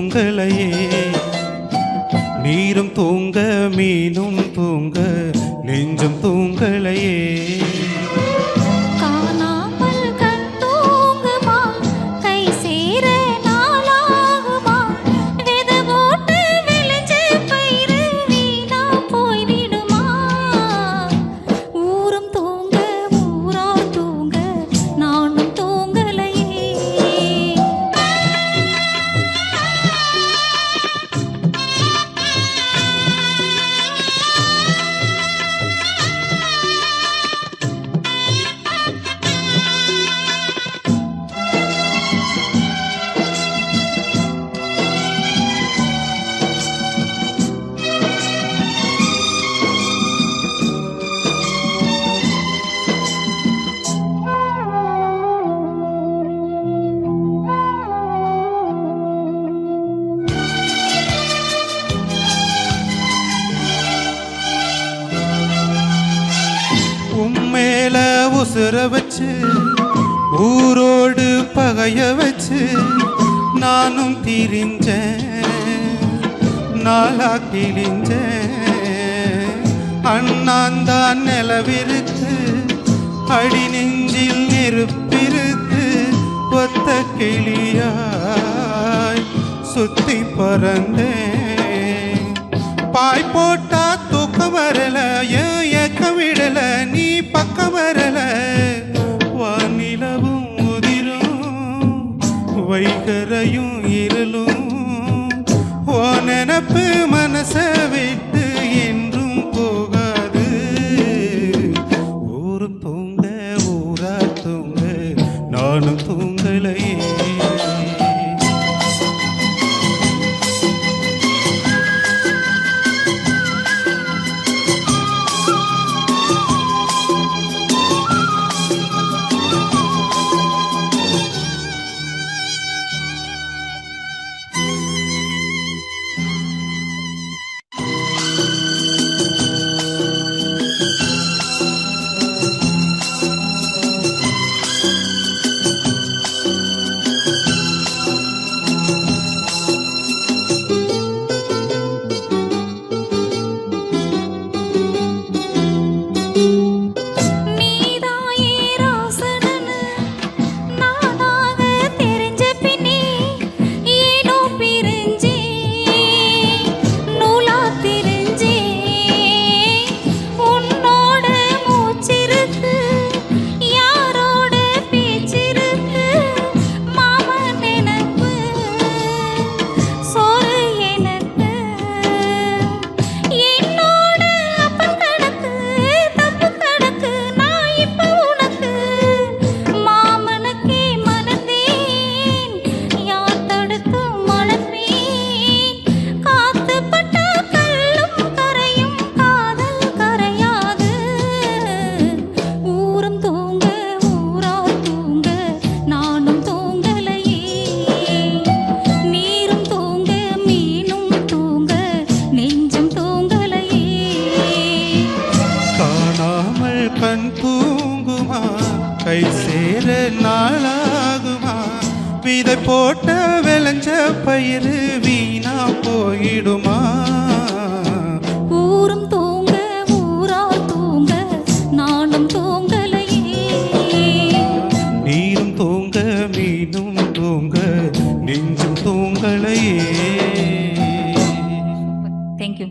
தூங்கலையே. நீரும் தூங்க மீனும் தூங்க நெஞ்சம் தூங்கலையே. உம்மேல உசுர வச்சு ஊரோடு பகைய வச்சு நானும் திரிஞ்சேன், நாளா கிழிஞ்சேன். அண்ணாந்தான் நிலவிருக்கு, அடி நெஞ்சில் நெருப்பிருக்கு. ஒத்த கிளியாய் சுத்தி பறந்தேன். பாய் போட்டா தூக்கம் வரல, ஏக்கம் விடல, நீ பக்கம் வரல. வானிலவும் உதிரும் வைகரையும் இருளும் ஓ நினப்பு மனச விட்டு என்றும் போகாது. ஊரும் தூங்க ஊரா தூங்க நானும் தூங்கலையே. கண் தூங்குமா கை சேர நாளாகுமா? விதை போட்ட விளைஞ்ச பயிர் வீணா போயிடுமா? ஊரும் தூங்க ஊரா தூங்க நானும் தூங்கலையே. நீரும் தூங்க மீனும் தூங்க நெஞ்சும் தூங்கலையே. தேங்க்யூ.